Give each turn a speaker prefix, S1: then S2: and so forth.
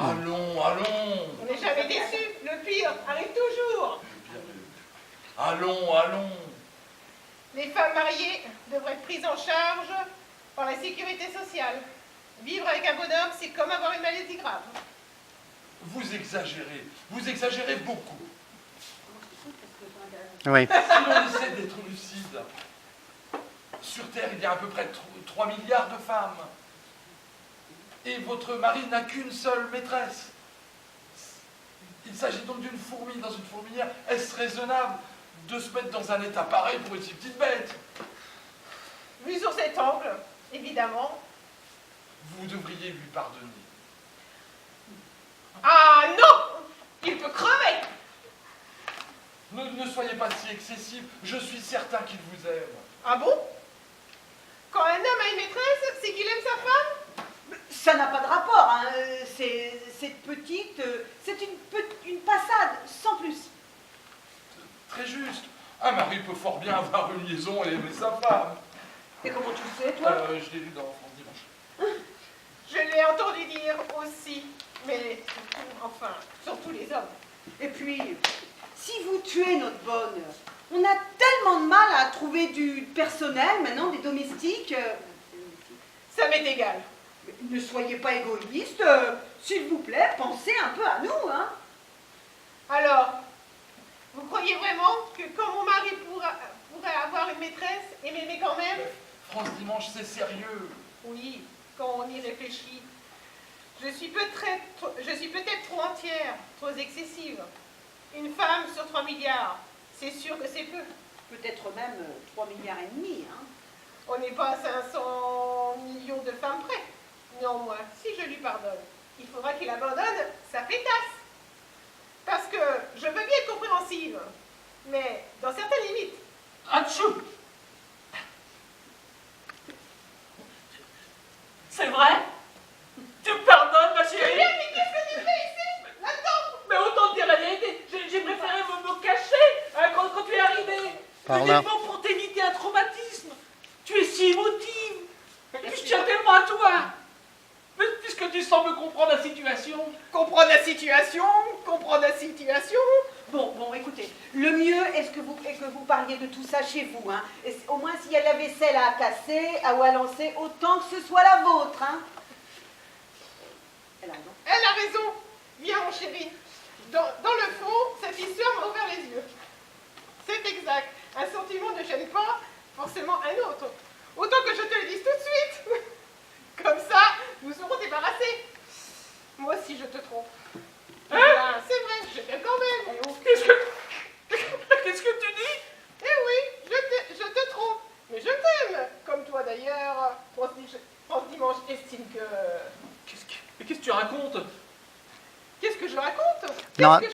S1: Allons, allons.
S2: On n'est jamais déçu. Le pire arrive toujours.
S1: Allons, allons.
S2: Les femmes mariées devraient être prises en charge par la sécurité sociale. Vivre avec un bonhomme, c'est comme avoir une maladie grave.
S1: Vous exagérez beaucoup.
S3: Oui.
S1: Si l'on essaie d'être lucide, sur Terre, il y a à peu près 3 milliards de femmes. Et votre mari n'a qu'une seule maîtresse. Il s'agit donc d'une fourmi dans une fourmilière. Est-ce raisonnable de se mettre dans un état pareil pour une si petite bête?
S2: Vu sur cet angle, évidemment.
S1: Vous devriez lui pardonner.
S2: Ah non! Il peut crever!
S1: Ne soyez pas si excessif, je suis certain qu'il vous aime.
S2: Ah bon? Quand un homme a une maîtresse, c'est qu'il aime sa femme?
S4: Ça n'a pas de rapport, hein. Cette petite, c'est une passade, sans plus.
S1: Très juste. Un mari peut fort bien avoir une liaison et aimer sa femme.
S4: Et comment tu le sais, toi?
S1: Je l'ai lu dans France Dimanche.
S2: Je l'ai entendu dire aussi, mais enfin, surtout les hommes.
S4: Et puis, si vous tuez notre bonne, on a tellement de mal à trouver du personnel, maintenant, des domestiques.
S2: Ça m'est égal.
S4: Ne soyez pas égoïste, s'il vous plaît, pensez un peu à nous, hein.
S2: Alors, vous croyez vraiment que quand mon mari pourrait avoir une maîtresse et m'aimer quand même?
S1: France Dimanche, c'est sérieux.
S2: Oui, quand on y réfléchit. Je suis peut-être trop entière, trop excessive. Une femme sur 3 milliards, c'est sûr que c'est peu.
S4: Peut-être même 3,5 milliards, hein.
S2: On n'est pas à 500 millions de femmes près. Néanmoins, si je lui pardonne, il faudra qu'il abandonne sa pétasse. Parce que je veux bien être compréhensive, mais dans certaines limites.
S5: Atchou! C'est vrai? Tu me pardonnes, ma chérie?
S2: Mais qu'est-ce que tu fais ici? Là-dedans?
S5: Mais autant te dire la vérité, j'ai préféré me cacher hein, quand tu es arrivé.
S3: Par
S5: Mais
S3: là.
S5: des mots pour t'éviter un traumatisme. Tu es si émotive. Et puis je tiens tellement à toi. Mais puisque tu sembles comprendre la situation.
S2: Comprendre la situation, comprendre la situation.
S4: Bon, écoutez, le mieux est que vous parliez de tout ça chez vous, hein. Et au moins, s'il y a de la vaisselle à casser ou à lancer, autant que ce soit la vôtre, hein. Elle a raison.
S2: Elle a raison. Viens, mon chéri. Dans le fond, cette histoire m'a ouvert les yeux. C'est exact. Un sentiment ne gêne pas forcément un autre. Autant que je te le dise tout de suite. Comme ça, nous serons débarrassés. Moi aussi, je te trompe.
S5: Hein?
S2: C'est vrai, je t'aime quand même.
S5: Qu'est-ce que tu dis?
S2: Eh oui, je te trompe. Mais je t'aime. Comme toi d'ailleurs. France Dimanche estime que...
S5: Qu'est-ce que tu racontes?
S2: Qu'est-ce que je raconte?
S3: Non,
S2: Qu'est-ce que